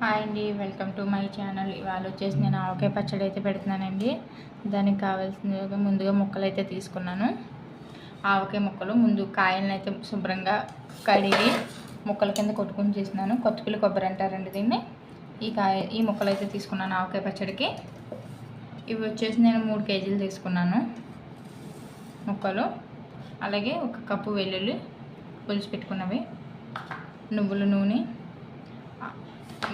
Hi అండి, welcome to my channel. ఇవాళ వచ్చేసి నేను ఆవకాయ పచ్చడి అయితే పెడుతున్నానండి. దానికి కావాల్సిన ముందుగా ముక్కలు అయితే తీసుకున్నాను. ఆవకాయ ముక్కలు ముందు కాయలను అయితే శుభ్రంగా కడిగి ముక్కల కింద కొట్టుకుని చేసినాను. కొత్తపల్లి కొబ్బరి అంటారండి దీన్ని. ఈ ముక్కలు అయితే తీసుకున్నాను ఆవకాయ పచ్చడికి. ఇవి వచ్చేసి నేను 3 కేజీలు తీసుకున్నాను ముక్కలు. అలాగే 1 కప్పు వెల్లుల్లి పులిసి పెట్టుకున్నవి, నువ్వుల నూనె,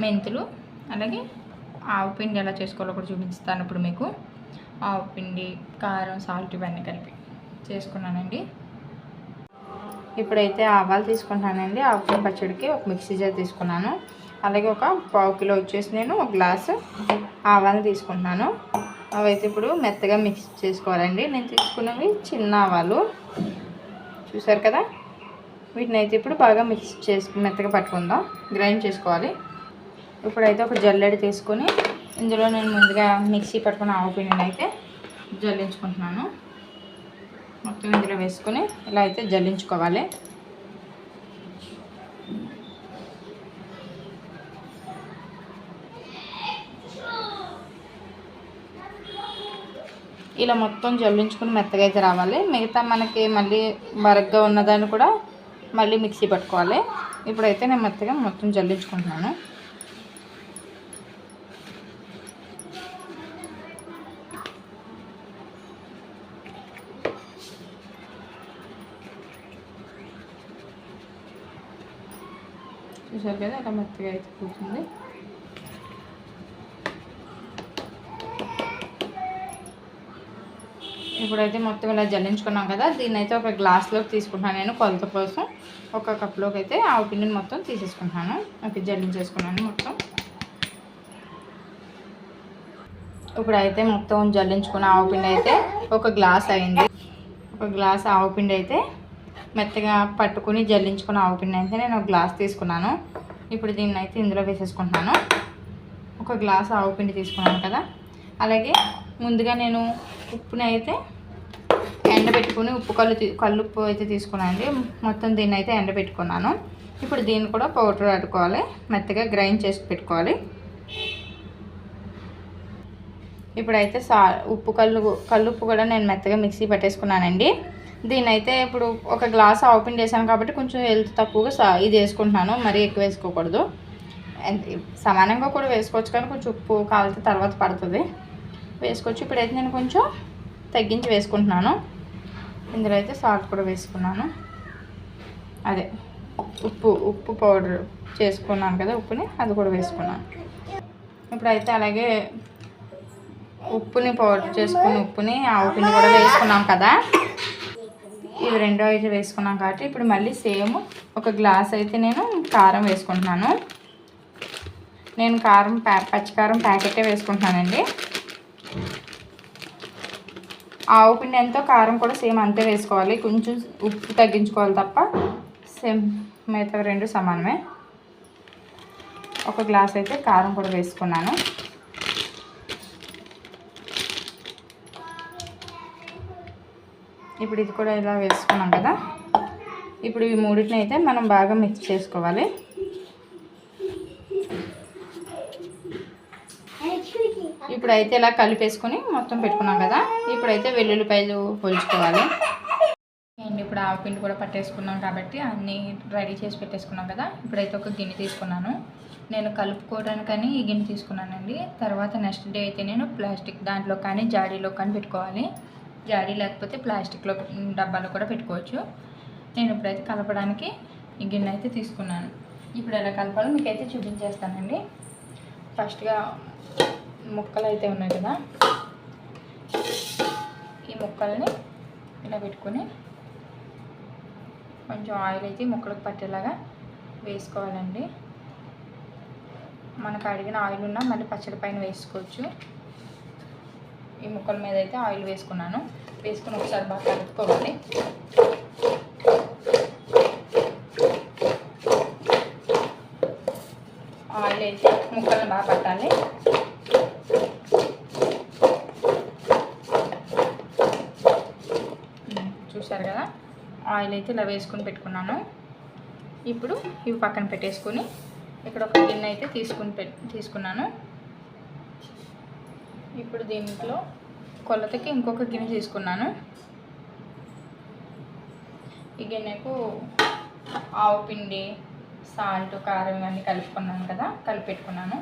మెంతులు, అలాగే ఆవు పిండి ఎలా చేసుకోవాలో కూడా చూపిస్తాను ఇప్పుడు మీకు. ఆవు పిండి, కారం, సాల్ట్ ఇవన్నీ కలిపి చేసుకున్నానండి. ఇప్పుడైతే ఆవాలు తీసుకుంటానండి. ఆవకాయ పచ్చడికి ఒక మిక్సీ జార్ తీసుకున్నాను. అలాగే ఒక 1/2 కిలో వచ్చేసి నేను 1 గ్లాసు ఆవాలు తీసుకుంటున్నాను. అవైతే ఇప్పుడు మెత్తగా మిక్స్ చేసుకోవాలండి. నేను తీసుకున్నవి చిన్న ఆవాలు చూసారు కదా. వీటిని అయితే ఇప్పుడు బాగా మిక్స్ మెత్తగా పట్టుకుందాం, గ్రైండ్ చేసుకోవాలి. ఇప్పుడైతే ఒక జల్లెడ తీసుకొని ఇందులో నేను ముందుగా మిక్సీ పట్టుకున్న ఆవు పిండిని అయితే జల్లించుకుంటున్నాను. మొత్తం ఇందులో వేసుకొని ఇలా అయితే జల్లించుకోవాలి. ఇలా మొత్తం జల్లించుకుని మెత్తగా అయితే రావాలి. మిగతా మనకి మళ్ళీ బరగ్గా ఉన్నదాన్ని కూడా మళ్ళీ మిక్సీ పట్టుకోవాలి. ఇప్పుడైతే నేను మెత్తగా మొత్తం జల్లించుకుంటున్నాను. చూసారు కదా, అలా మెత్తగా అయితే కూర్చుంది. ఇప్పుడైతే మొత్తం ఇలా జల్లించుకున్నాం కదా, దీన్ని అయితే ఒక గ్లాస్లోకి తీసుకుంటున్నాను. నేను కొలత కోసం 1 కప్లోకి అయితే ఆవు పిండిని మొత్తం తీసేసుకుంటున్నాను. ఓకే, జల్లించేసుకున్నాను మొత్తం. ఇప్పుడైతే మొత్తం జల్లించుకున్న ఆవు పిండి అయితే 1 గ్లాస్ అయింది. 1 గ్లాస్ ఆవు పిండి అయితే మెత్తగా పట్టుకుని జల్లించుకున్న ఆవు పిండి అయితే నేను 1 గ్లాస్ తీసుకున్నాను. ఇప్పుడు దీన్ని అయితే ఇందులో వేసేసుకుంటున్నాను. 1 గ్లాస్ ఆవు పిండి తీసుకున్నాను కదా. అలాగే ముందుగా నేను ఉప్పుని అయితే ఎండబెట్టుకుని కల్లుప్పు అయితే తీసుకున్నానండి. మొత్తం దీన్ని అయితే ఎండబెట్టుకున్నాను. ఇప్పుడు దీన్ని కూడా పౌడర్ అడ్డుకోవాలి, మెత్తగా గ్రైండ్ చేసి పెట్టుకోవాలి. ఇప్పుడైతే కల్లుప్పు కూడా నేను మెత్తగా మిక్సీ పట్టేసుకున్నానండి. దీన్ని అయితే ఇప్పుడు 1 గ్లాస్ ఆవు పిండి వేసాను కాబట్టి కొంచెం హెల్త్ తక్కువగా ఇది వేసుకుంటున్నాను, మరీ ఎక్కువ వేసుకోకూడదు. సమానంగా కూడా వేసుకోవచ్చు, కానీ కొంచెం ఉప్పు కాలితే తర్వాత పడుతుంది, వేసుకోవచ్చు. ఇప్పుడైతే నేను కొంచెం తగ్గించి వేసుకుంటున్నాను. ఇందులో అయితే సాల్ట్ కూడా వేసుకున్నాను. అదే ఉప్పు పౌడర్ చేసుకున్నాను కదా, ఉప్పుని అది కూడా వేసుకున్నాను. ఇప్పుడైతే అలాగే ఉప్పుని పౌడర్ చేసుకుని ఉప్పుని ఆవు పిండి కూడా వేసుకున్నాం కదా, ఇవి 2 అయితే వేసుకున్నాం కాబట్టి ఇప్పుడు మళ్ళీ సేమ్ 1 గ్లాస్ అయితే నేను కారం వేసుకుంటున్నాను. నేను పచ్చికారం ప్యాకెటే వేసుకుంటున్నానండి. ఆవు పిండి ఎంతో కారం కూడా సేమ్ అంతే వేసుకోవాలి. కొంచెం ఉప్పు తగ్గించుకోవాలి తప్ప సేమ్ మిగతా 2 సమానమే. 1 గ్లాస్ అయితే కారం కూడా వేసుకున్నాను. ఇప్పుడు ఇది కూడా ఇలా వేసుకున్నాం కదా. ఇప్పుడు ఈ మూడింటిని అయితే మనం బాగా మిక్స్ చేసుకోవాలి. ఇప్పుడైతే ఇలా కలిపేసుకొని మొత్తం పెట్టుకున్నాం కదా. ఇప్పుడైతే వెల్లుల్లిపాయలు పొలుచుకోవాలి అండ్ ఇప్పుడు ఆవు పిండి కూడా పట్టేసుకున్నాం కాబట్టి అన్నీ రెడీ చేసి పెట్టేసుకున్నాం కదా. ఇప్పుడైతే ఒక గిన్నె తీసుకున్నాను. నేను కలుపుకోవడానికని ఈ గిన్నె తీసుకున్నానండి. తర్వాత నెక్స్ట్ డే అయితే నేను ప్లాస్టిక్ దాంట్లో కానీ జాడీలో కానీ పెట్టుకోవాలి. జాడీ లేకపోతే ప్లాస్టిక్లో డబ్బాలో కూడా పెట్టుకోవచ్చు. నేను ఇప్పుడైతే కలపడానికి ఈ గిన్నె అయితే తీసుకున్నాను. ఇప్పుడు ఎలా కలపాలో మీకైతే చూపించేస్తానండి. ఫస్ట్గా ముక్కలు అయితే ఉన్నాయి కదా, ఈ ముక్కల్ని ఇలా పెట్టుకొని కొంచెం ఆయిల్ అయితే ముక్కలకు పట్టేలాగా వేసుకోవాలండి. మనకు అడిగిన ఆయిల్ ఉన్నా మళ్ళీ పచ్చడి పైన వేసుకోవచ్చు. ఈ ముక్కల మీద అయితే ఆయిల్ వేసుకున్నాను. వేసుకుని ఒకసారి బాగా కలుపుకోవాలి. ఆయిల్ అయితే ముక్కలను బాగా పట్టాలి. చూసారు కదా, ఆయిల్ అయితే ఇలా వేసుకొని పెట్టుకున్నాను. ఇప్పుడు ఇవి పక్కన పెట్టేసుకొని ఇక్కడ ఒక గిన్నె అయితే తీసుకున్నాను. ఇప్పుడు దీంట్లో కొలతకి ఇంకొక గిన్నె తీసుకున్నాను. ఈ గిన్నెకు ఆవు పిండి, సాల్ట్, కారం ఇవన్నీ కలుపుకున్నాను కదా, కలిపెట్టుకున్నాను.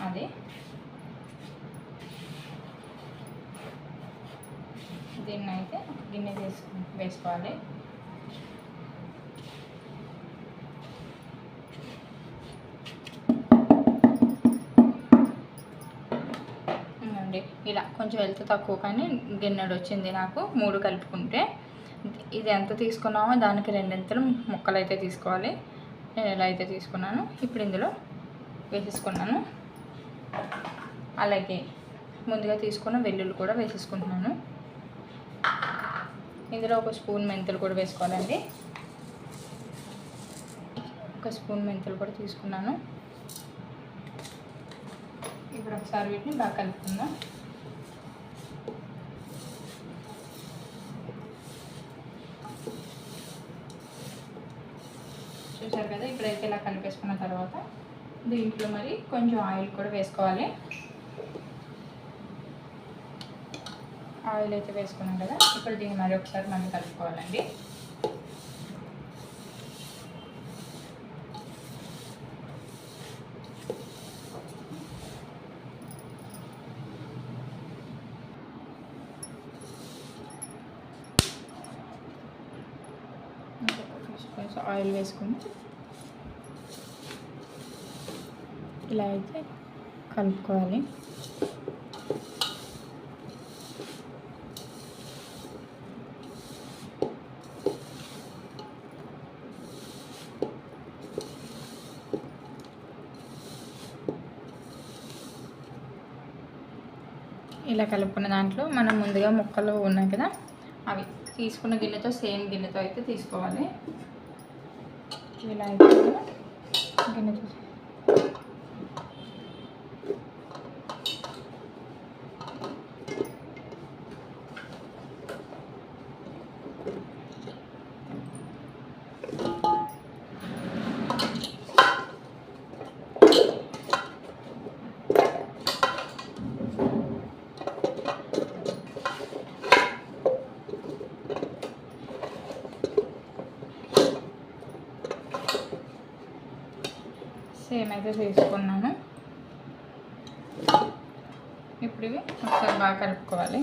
అది దీన్ని అయితే గిన్నె వేసుకోవాలి. ఇలా కొంచెం వెళ్తే తక్కువ కానీ గిన్నెడు వచ్చింది నాకు 3 కలుపుకుంటే. ఇది ఎంత తీసుకున్నామో దానికి 2 ముక్కలు అయితే తీసుకోవాలి. నేను ఎలా అయితే తీసుకున్నాను ఇప్పుడు ఇందులో వేసేసుకున్నాను. అలాగే ముందుగా తీసుకున్న వెల్లుల్లి కూడా వేసేసుకుంటున్నాను. ఇందులో 1 స్పూన్ మెంతులు కూడా వేసుకోవాలండి. 1 స్పూన్ మెంతులు కూడా తీసుకున్నాను. ఇప్పుడు ఒకసారి వీటిని బాగా కలుపుకుందాం. చూసారు కదా, ఇప్పుడైతే ఇలా కలిపేసుకున్న తర్వాత దీంట్లో మరి కొంచెం ఆయిల్ కూడా వేసుకోవాలి. ఆయిల్ అయితే వేసుకున్నాం కదా, ఇప్పుడు దీన్ని మరి ఒకసారి మనం కలుపుకోవాలండి. కొంచెం ఆయిల్ వేసుకుని ఇలా అయితే కలుపుకోవాలి. ఇలా కలుపుకున్న దాంట్లో మనం ముందుగా ముక్కలు ఉన్నాయి కదా, అవి తీసుకున్న గిన్నెతో సేమ్ గిన్నెతో అయితే తీసుకోవాలి. ఇలా అయితే గిన్నె చూసి సేమ్ అయితే తీసుకున్నాను. ఇప్పుడు ఇవి ఒకసారి బాగా కలుపుకోవాలి.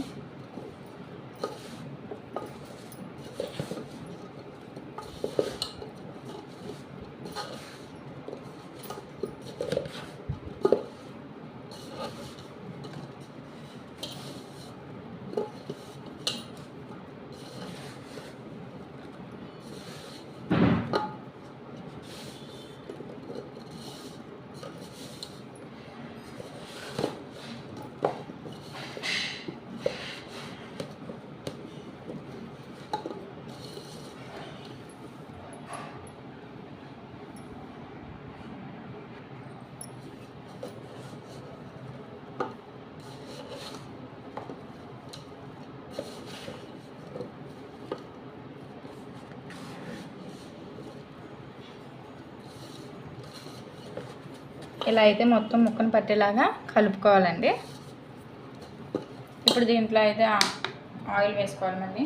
ఇలా అయితే మొత్తం ముక్కను పట్టేలాగా కలుపుకోవాలండి. ఇప్పుడు దీంట్లో అయితే ఆయిల్ వేసుకోవాలి. మళ్ళీ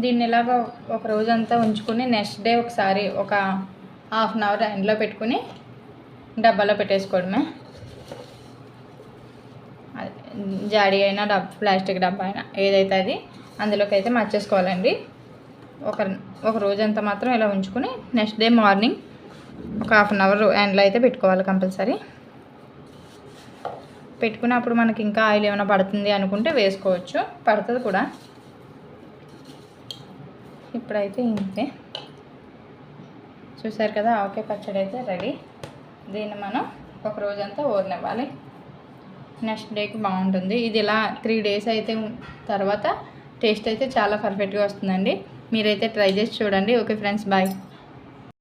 దీన్ని ఇలాగ ఒక రోజంతా ఉంచుకొని నెక్స్ట్ డే ఒకసారి ఒక ½ అన్ అవర్ ఎండలో పెట్టుకుని డబ్బాలో పెట్టేసుకోవడమే. జాడీ అయినా ప్లాస్టిక్ డబ్బా అయినా ఏదైతే అది అందులోకి అయితే మర్చేసుకోవాలండి. ఒక రోజంతా మాత్రం ఇలా ఉంచుకొని నెక్స్ట్ డే మార్నింగ్ ఒక ½ అన్ అవర్ ఎండలో అయితే పెట్టుకోవాలి కంపల్సరీ. పెట్టుకుని అప్పుడు మనకి ఇంకా ఆయిల్ ఏమైనా పడుతుంది అనుకుంటే వేసుకోవచ్చు, పడుతుంది కూడా. ఇప్పుడైతే ఇంతే. చూసారు కదా, ఆవకాయ పచ్చడి అయితే రెడీ. దీన్ని మనం ఒక రోజంతా ఊరనివ్వాలి. నెక్స్ట్ డేకి బాగుంటుంది. ఇది ఇలా 3 డేస్ అయితే తర్వాత టేస్ట్ అయితే చాలా పర్ఫెక్ట్గా వస్తుందండి. మీరైతే ట్రై చేసి చూడండి. Okay friends, bye.